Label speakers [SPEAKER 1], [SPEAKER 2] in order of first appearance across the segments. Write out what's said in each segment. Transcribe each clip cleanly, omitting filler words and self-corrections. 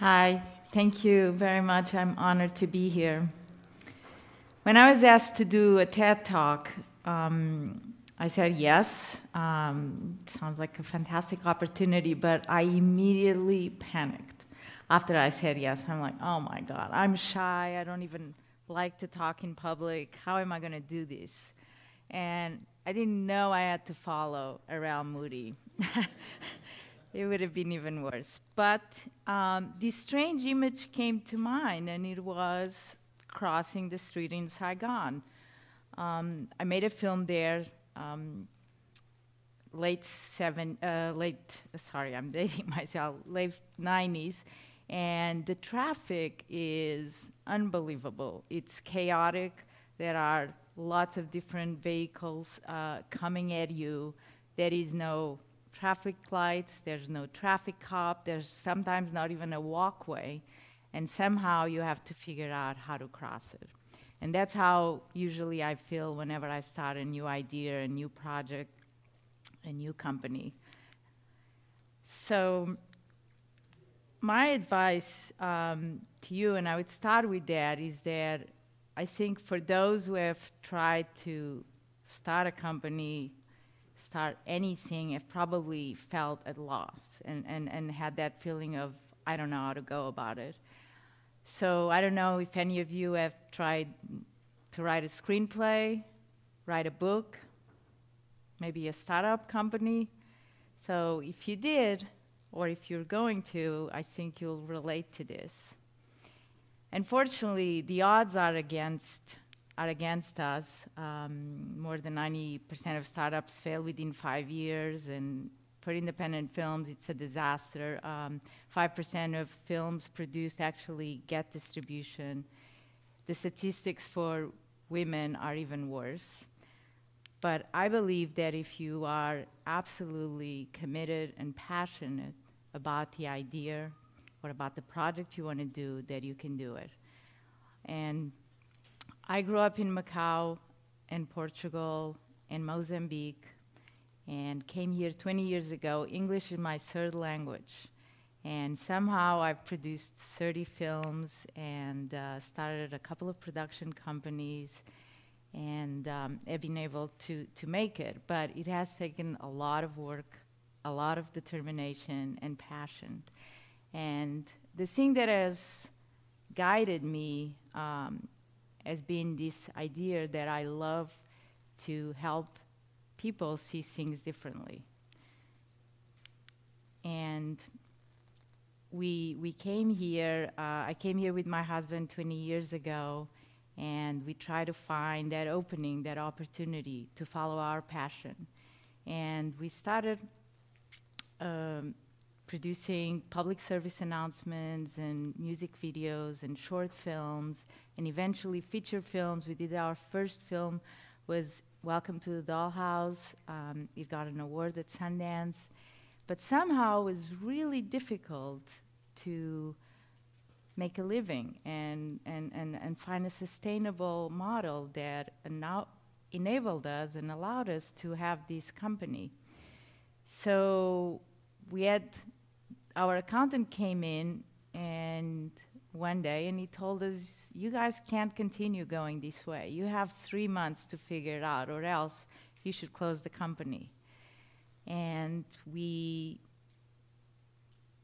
[SPEAKER 1] Hi, thank you very much. I'm honored to be here. When I was asked to do a TED Talk, I said yes. It sounds like a fantastic opportunity, but I immediately panicked after I said yes. I'm like, oh my God, I'm shy. I don't even like to talk in public. How am I going to do this? And I didn't know I had to follow around Moody. It would have been even worse. But this strange image came to mind, and it was crossing the street in Saigon. I made a film there, late 90s, and the traffic is unbelievable. It's chaotic. There are lots of different vehicles coming at you. There is no traffic lights, there's no traffic cop, there's sometimes not even a walkway, and somehow you have to figure out how to cross it. And that's how usually I feel whenever I start a new idea, a new project, a new company. So my advice to you, and I would start with that, is that I think for those who have tried to start a company, start anything, have probably felt at loss and had that feeling of, I don't know how to go about it. So I don't know if any of you have tried to write a screenplay, write a book, maybe a startup company. So if you did, or if you're going to, I think you'll relate to this. Unfortunately, the odds are against us. More than 90% of startups fail within 5 years, and for independent films, it's a disaster. 5% of films produced actually get distribution. The statistics for women are even worse. But I believe that if you are absolutely committed and passionate about the idea or about the project you want to do, that you can do it. And I grew up in Macau and Portugal and Mozambique and came here 20 years ago. English is my third language. And somehow I've produced 30 films and started a couple of production companies and have been able to make it. But it has taken a lot of work, a lot of determination and passion. And the thing that has guided me has been this idea that I love to help people see things differently. And we came here, I came here with my husband 20 years ago, and we try to find that opening, that opportunity to follow our passion. And we started producing public service announcements and music videos and short films and eventually feature films. We did our first film was Welcome to the Dollhouse. It got an award at Sundance. But somehow it was really difficult to make a living and find a sustainable model that now enabled us and allowed us to have this company. So we had, our accountant came in and one day and he told us, you guys can't continue going this way. You have 3 months to figure it out or else you should close the company. And we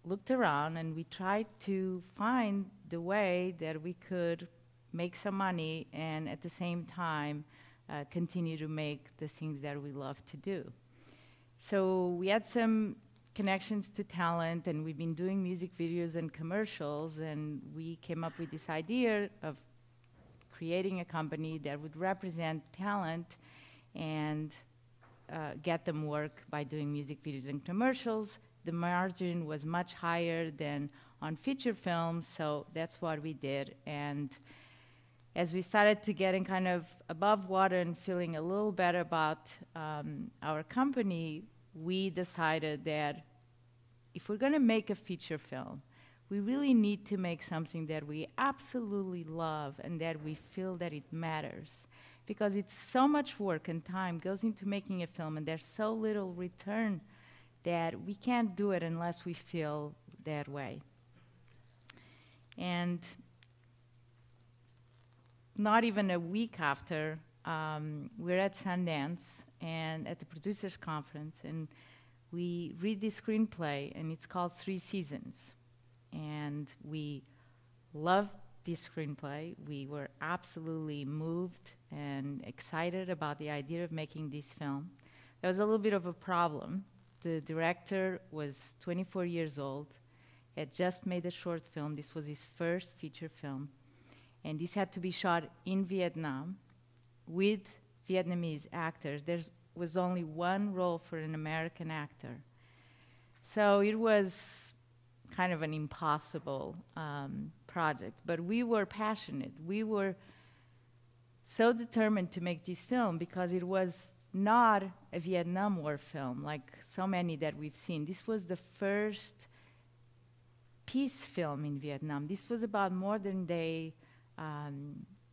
[SPEAKER 1] looked around and we tried to find the way that we could make some money and at the same time continue to make the things that we love to do. So we had some connections to talent, and we've been doing music videos and commercials, and we came up with this idea of creating a company that would represent talent and get them work by doing music videos and commercials. The margin was much higher than on feature films, so that's what we did. And as we started to getting kind of above water and feeling a little better about our company, we decided that if we're going to make a feature film, we really need to make something that we absolutely love and that we feel that it matters. Because it's so much work and time goes into making a film, and there's so little return that we can't do it unless we feel that way. And not even a week after, we're at Sundance and at the producers conference, and we read this screenplay, and it's called 3 Seasons. And we loved this screenplay. We were absolutely moved and excited about the idea of making this film. There was a little bit of a problem. The director was 24 years old, had just made a short film. This was his first feature film. And this had to be shot in Vietnam with Vietnamese actors. There was only one role for an American actor. So it was kind of an impossible project, but we were passionate. We were so determined to make this film because it was not a Vietnam War film like so many that we've seen. This was the first peace film in Vietnam. This was about modern day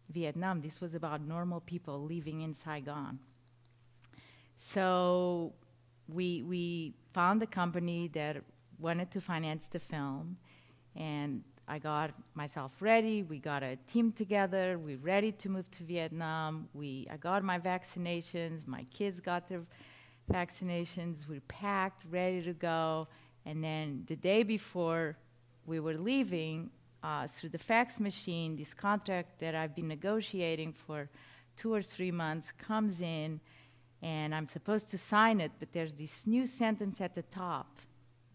[SPEAKER 1] Vietnam. This was about normal people living in Saigon. So we found a company that wanted to finance the film, and I got myself ready. We got a team together. We're ready to move to Vietnam. I got my vaccinations. My kids got their vaccinations. We're packed, ready to go. And then the day before we were leaving, through the fax machine, this contract that I've been negotiating for 2 or 3 months comes in, and I'm supposed to sign it, but there's this new sentence at the top.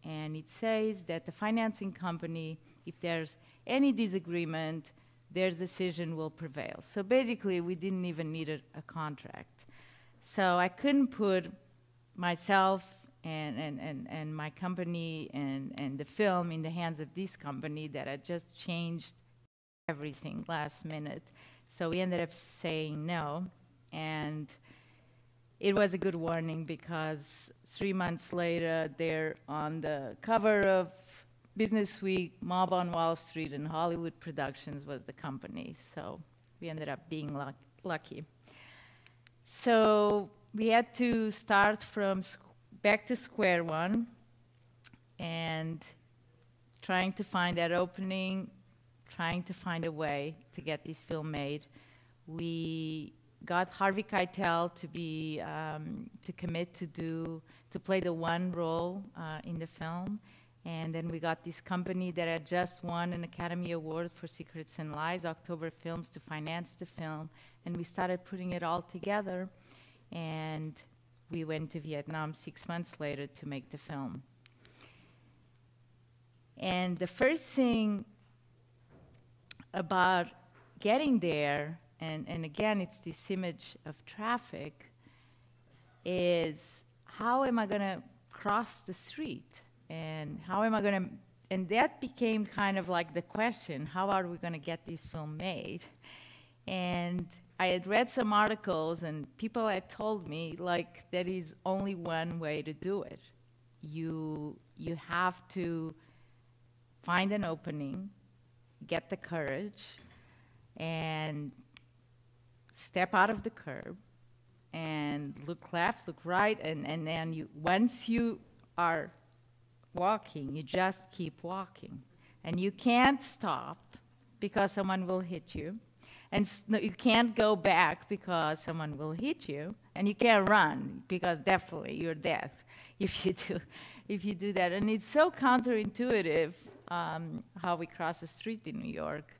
[SPEAKER 1] And it says that the financing company, if there's any disagreement, their decision will prevail. So basically, we didn't even need a contract. So I couldn't put myself and my company and the film in the hands of this company that had just changed everything last minute. So we ended up saying no. And it was a good warning because 3 months later, they're on the cover of Business Week, Mob on Wall Street, and Hollywood Productions was the company. So we ended up being lucky. So we had to start from back to square one and trying to find that opening, trying to find a way to get this film made. We got Harvey Keitel to commit to play the one role in the film. And then we got this company that had just won an Academy Award for Secrets and Lies, October Films, to finance the film. And we started putting it all together. And we went to Vietnam 6 months later to make the film. And the first thing about getting there, and again, it's this image of traffic, is how am I going to cross the street? And how am I going to, and that became kind of like the question, how are we going to get this film made? And I had read some articles, and people had told me, like, there is only one way to do it. You have to find an opening, get the courage, and step out of the curb, and look left, look right, and then once you are walking, you just keep walking. And you can't stop because someone will hit you. And you can't go back because someone will hit you. And you can't run because definitely you're dead if you do that. And it's so counterintuitive how we cross the street in New York.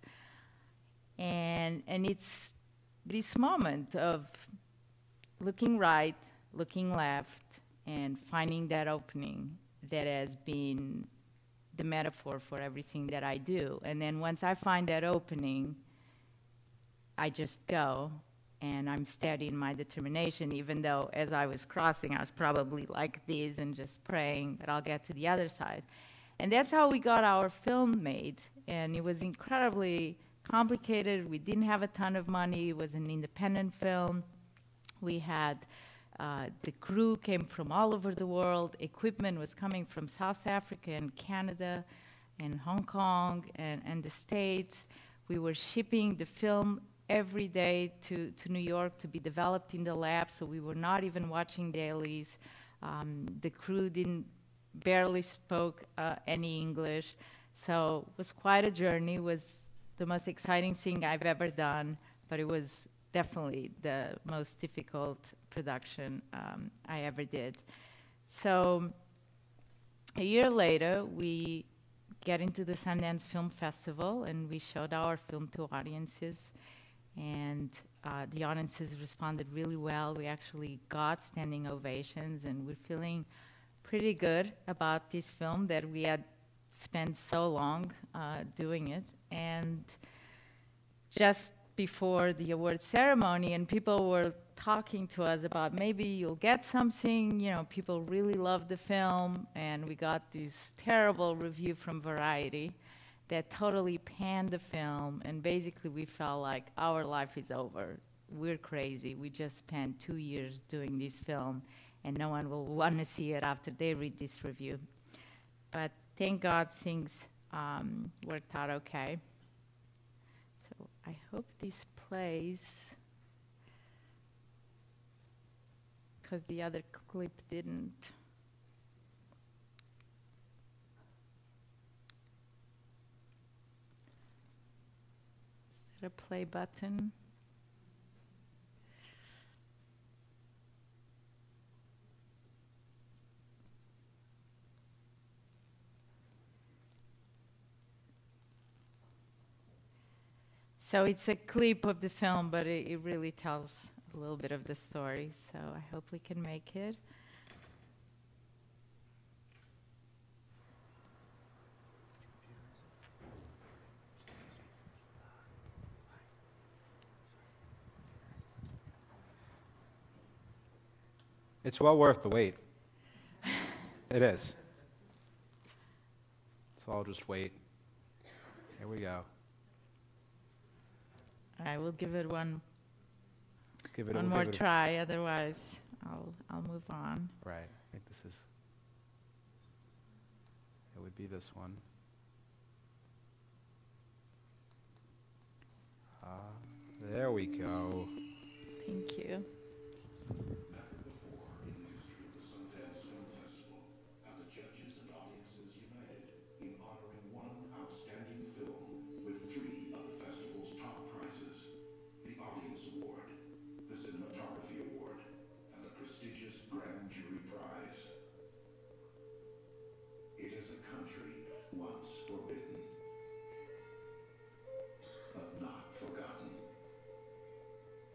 [SPEAKER 1] And it's this moment of looking right, looking left, and finding that opening that has been the metaphor for everything that I do. And then once I find that opening, I just go, and I'm steady in my determination, even though as I was crossing, I was probably like this and just praying that I'll get to the other side. And that's how we got our film made. And it was incredibly complicated. We didn't have a ton of money. It was an independent film. We had the crew came from all over the world. Equipment was coming from South Africa and Canada and Hong Kong and the States. We were shipping the film every day to New York to be developed in the lab, so we were not even watching dailies. The crew barely spoke any English. So it was quite a journey. It was the most exciting thing I've ever done, but it was definitely the most difficult production I ever did. So a year later, we get into the Sundance Film Festival, and we showed our film to audiences, and the audiences responded really well. We actually got standing ovations, and we're feeling pretty good about this film that we had spent so long doing it. And just before the award ceremony, and people were talking to us about maybe you'll get something, you know, people really loved the film, and we got this terrible review from Variety that totally panned the film, and basically we felt like our life is over. We're crazy. We just spent 2 years doing this film, and no one will want to see it after they read this review. But thank God things worked out okay. So I hope this plays, because the other clip didn't. Is there a play button? So it's a clip of the film, but it really tells a little bit of the story. So I hope we can make it.
[SPEAKER 2] It's well worth the wait. It is. So I'll just wait. Here we go.
[SPEAKER 1] I will give it one more try. Otherwise, I'll move on.
[SPEAKER 2] Right. I think this is. It would be this one. There we go.
[SPEAKER 1] Thank you.
[SPEAKER 3] Never before in the history of the Sundance Film Festival have the judges and audiences united in honoring one outstanding film with 3 of the festival's top prizes: the Audience Award, the Cinematography Award, and the prestigious Grand Jury Prize. It is a country once forbidden, but not forgotten.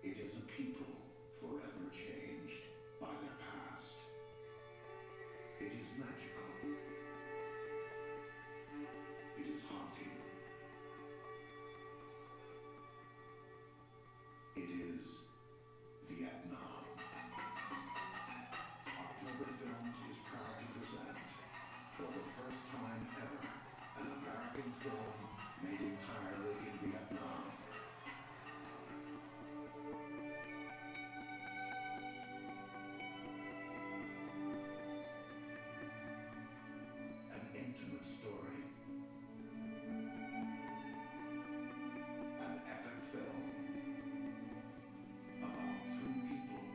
[SPEAKER 3] It is a people forever changed by their past. It is magical. It is haunting. It is Vietnam. October Films is proud to present, for the first time ever, an American film made entirely in Vietnam. An intimate story. An epic film about 3 people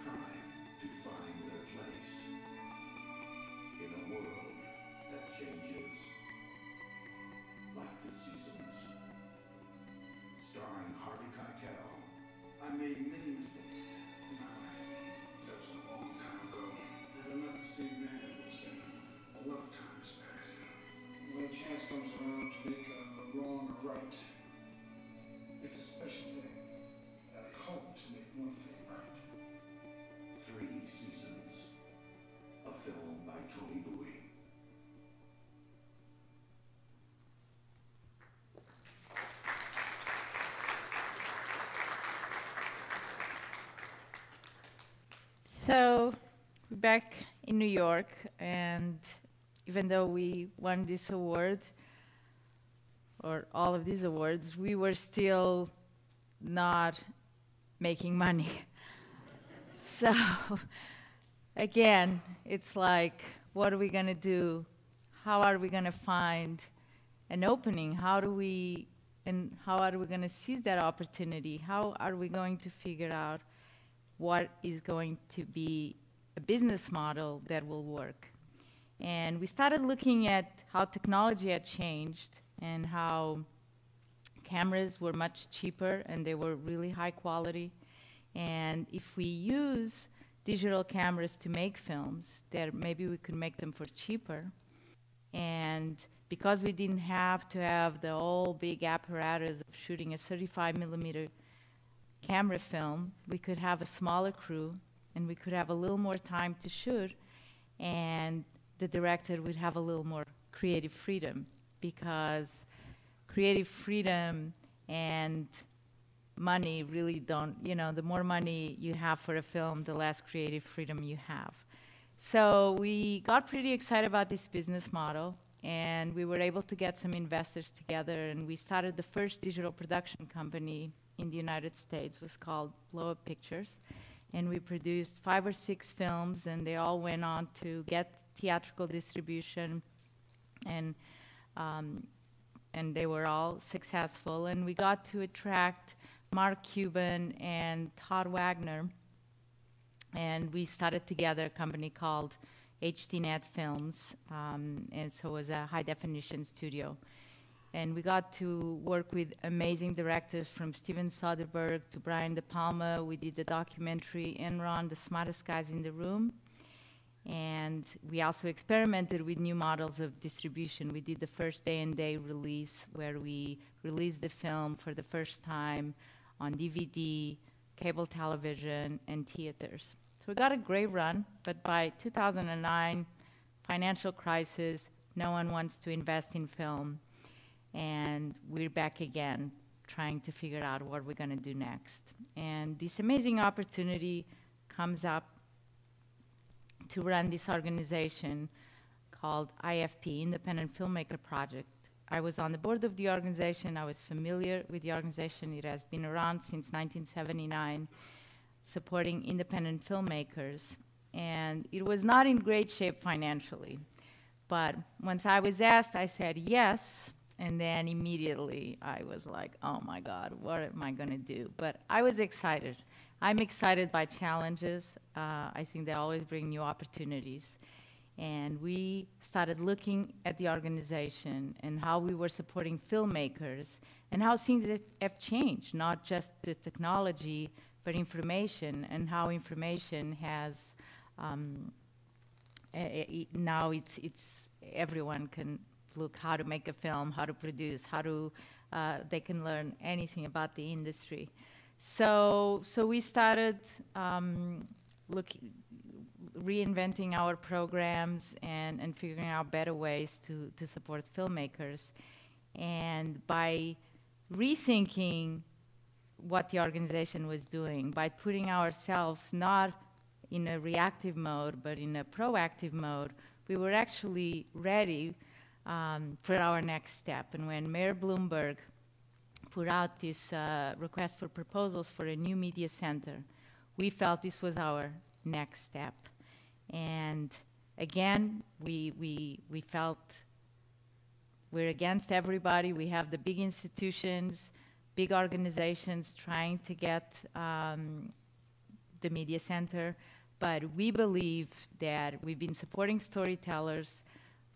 [SPEAKER 3] trying to find their place in a world that changes like the seasons. Starring Harvey Keitel.
[SPEAKER 4] I made many mistakes in my life. That was a long time ago. And I'm not the same man I was then. A lot of time has passed. When a chance comes around to make a wrong a right, it's a special thing. And I hope to make one thing right.
[SPEAKER 3] 3 Seasons. A film by Tony Bowie.
[SPEAKER 1] So we're back in New York, and even though we won this award, or all of these awards, we were still not making money. So again, it's like, what are we going to do? How are we going to find an opening? How are we going to seize that opportunity? How are we going to figure out what is going to be a business model that will work? And we started looking at how technology had changed and how cameras were much cheaper and they were really high quality. And if we use digital cameras to make films, that maybe we could make them for cheaper. And because we didn't have to have the whole big apparatus of shooting a 35 millimeter camera film, we could have a smaller crew and we could have a little more time to shoot, and the director would have a little more creative freedom, because creative freedom and money really don't, you know, the more money you have for a film, the less creative freedom you have. So we got pretty excited about this business model, and we were able to get some investors together, and we started the first digital production company in the United States. It was called Blow Up Pictures. And we produced 5 or 6 films, and they all went on to get theatrical distribution, and they were all successful. And we got to attract Mark Cuban and Todd Wagner, and we started together a company called HDNet Films, and so it was a high-definition studio. And we got to work with amazing directors, from Steven Soderbergh to Brian De Palma. We did the documentary Enron, The Smartest Guys in the Room. And we also experimented with new models of distribution. We did the first day-and-day release, where we released the film for the first time on DVD, cable television, and theaters. So we got a great run, but by 2009, financial crisis, no one wants to invest in film. And we're back again, trying to figure out what we're going to do next. And this amazing opportunity comes up to run this organization called IFP, Independent Filmmaker Project. I was on the board of the organization. I was familiar with the organization. It has been around since 1979, supporting independent filmmakers. And it was not in great shape financially. But once I was asked, I said yes. And then immediately I was like, oh my God, what am I going to do? But I was excited. I'm excited by challenges. I think they always bring new opportunities. And we started looking at the organization and how we were supporting filmmakers and how things have changed, not just the technology, but information, and how information has, now it's everyone can look how to make a film, how to produce, how to, they can learn anything about the industry. So we started reinventing our programs and figuring out better ways to support filmmakers. And by rethinking what the organization was doing, by putting ourselves not in a reactive mode, but in a proactive mode, we were actually ready for our next step. And when Mayor Bloomberg put out this request for proposals for a new media center, we felt this was our next step. And again, we felt we're against everybody. We have the big institutions, big organizations trying to get the media center, but we believe that we've been supporting storytellers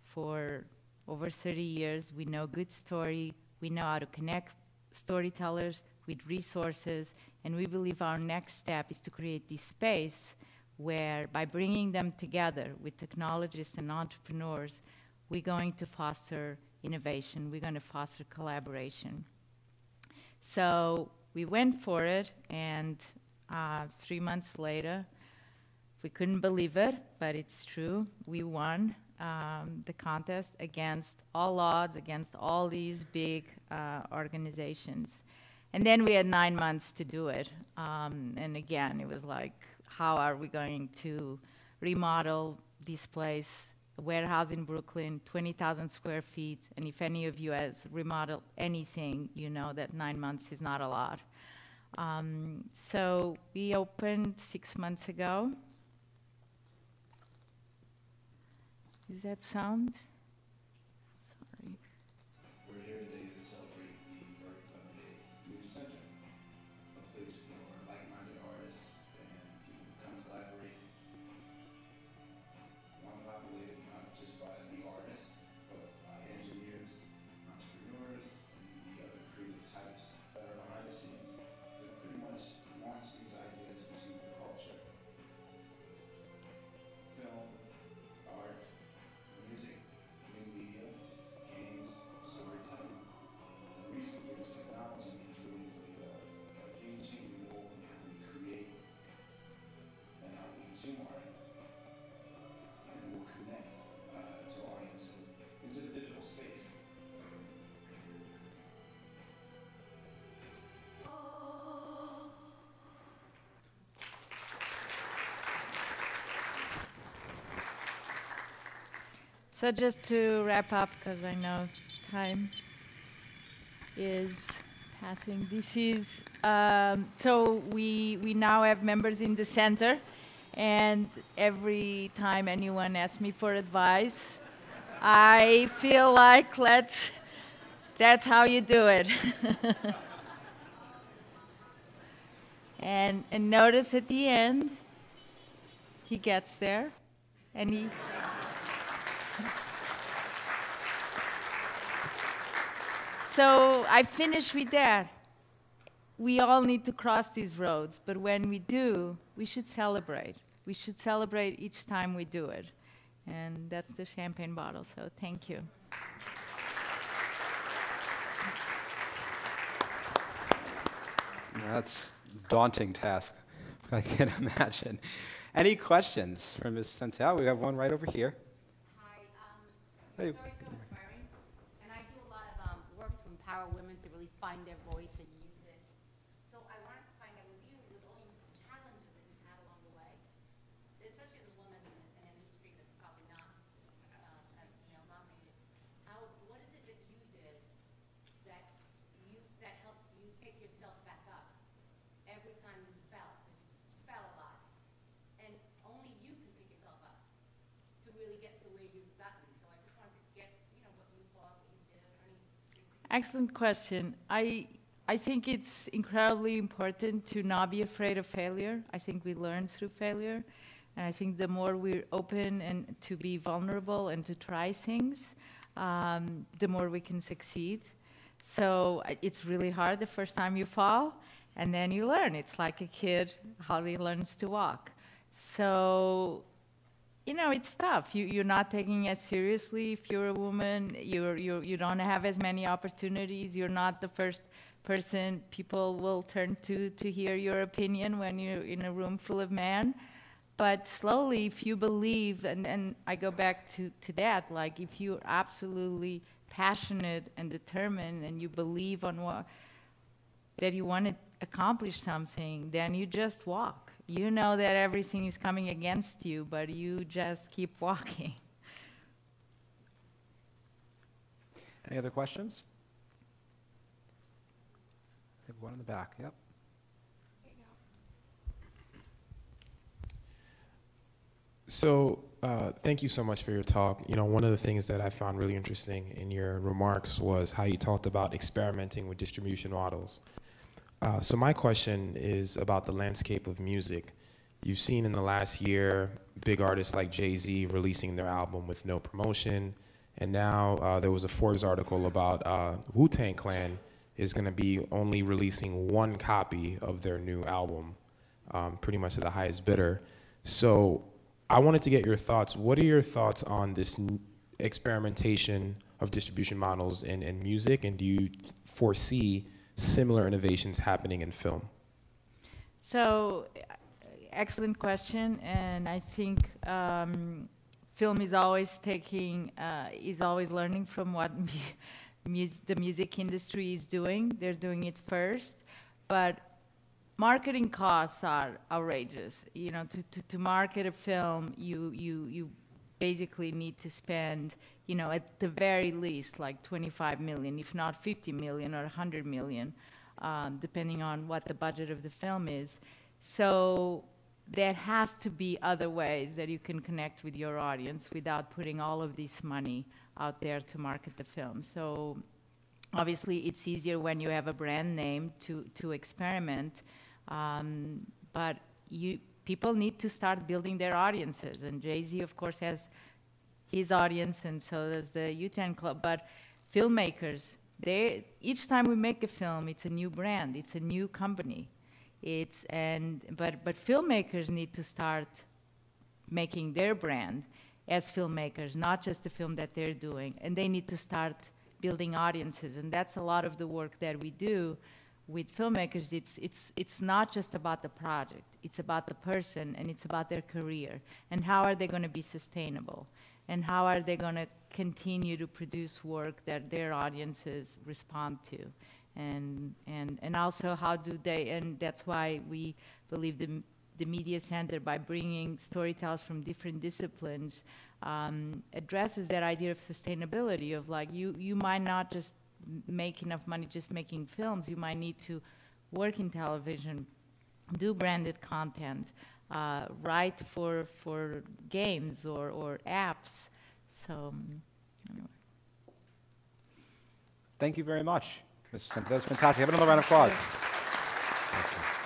[SPEAKER 1] for over 30 years. We know good story. We know how to connect storytellers with resources. And we believe our next step is to create this space where, by bringing them together with technologists and entrepreneurs, we're going to foster innovation. We're going to foster collaboration. So we went for it, and 3 months later, we couldn't believe it, but it's true. We won the contest against all odds, against all these big organizations. And then we had 9 months to do it. And again, it was like, how are we going to remodel this place, a warehouse in Brooklyn, 20,000 square feet? And if any of you has remodeled anything, you know that 9 months is not a lot. So we opened 6 months ago. Does that sound? Sorry.
[SPEAKER 3] We're here today to celebrate the birth of a new center, a place for like-minded artists and people to come collaborate. One populated, not just Seymour, and it will connect to audiences into the digital space.
[SPEAKER 1] So just to wrap up, because I know time is passing. This is, so we now have members in the center, and every time anyone asks me for advice, I feel like that's how you do it. and notice at the end, he gets there, and he... So I finish with that. We all need to cross these roads, but when we do, we should celebrate. We should celebrate each time we do it. And that's the champagne bottle, so thank you.
[SPEAKER 2] That's a daunting task, I can imagine. Any questions for Ms. Vicente? We have one right over here.
[SPEAKER 5] Hi.
[SPEAKER 2] Hey.
[SPEAKER 5] Sorry so inspiring. And I do a lot of work to empower women to really find their voice and use it. So I wanted to find out with you, with all these challenges that you've had along the way, especially as a woman in an industry that's probably not as nominated. What is it that you did that helped you pick yourself back up every time you fell? You fell a lot, and only you can pick yourself up to really get to where you've gotten. So I just wanted to get, what you thought, what you did, or anything.
[SPEAKER 1] Excellent question. I think it's incredibly important to not be afraid of failure. I think we learn through failure. And I think the more we're open and to be vulnerable and to try things, the more we can succeed. So it's really hard the first time you fall, and then you learn. It's like a kid, how he learns to walk. So, it's tough. You're not taking it seriously if you're a woman. You don't have as many opportunities. You're not the first person people will turn to hear your opinion when you're in a room full of men. But slowly, if you believe, and I go back to that, like if you're absolutely passionate and determined and you believe on that you want to accomplish something, then you just walk. You know that everything is coming against you, but you just keep walking.
[SPEAKER 2] Any other questions? I have one in the back, yep.
[SPEAKER 6] So thank you so much for your talk. One of the things that I found really interesting in your remarks was how you talked about experimenting with distribution models. So my question is about the landscape of music. You've seen in the last year big artists like Jay-Z releasing their album with no promotion, and now there was a Forbes article about Wu-Tang Clan is going to be only releasing one copy of their new album, pretty much to the highest bidder. So I wanted to get your thoughts. What are your thoughts on this experimentation of distribution models in music, and do you foresee similar innovations happening in film?
[SPEAKER 1] So, excellent question, and I think film is always learning from what the music industry is doing. They're doing it first, but marketing costs are outrageous. To market a film, you basically need to spend, at the very least, like 25 million, if not 50 million or 100 million, depending on what the budget of the film is. So there has to be other ways that you can connect with your audience without putting all of this money out there to market the film. So obviously it's easier when you have a brand name to experiment, but people need to start building their audiences. And Jay-Z, of course, has his audience, and so does the U10 Club. But filmmakers, each time we make a film, it's a new brand, it's a new company. But filmmakers need to start making their brand as filmmakers, not just the film that they're doing. And they need to start building audiences. And that's a lot of the work that we do with filmmakers, it's not just about the project. It's about the person, and it's about their career, and how are they going to be sustainable, and how are they going to continue to produce work that their audiences respond to, and also how do they, and that's why we believe the Media Center, by bringing storytellers from different disciplines, addresses that idea of sustainability, of like, you might not just make enough money just making films. You might need to work in television, do branded content, write for games or apps. So, anyway.
[SPEAKER 2] Thank you very much, Mr. Vicente. That was fantastic. Have another round of applause. Excellent.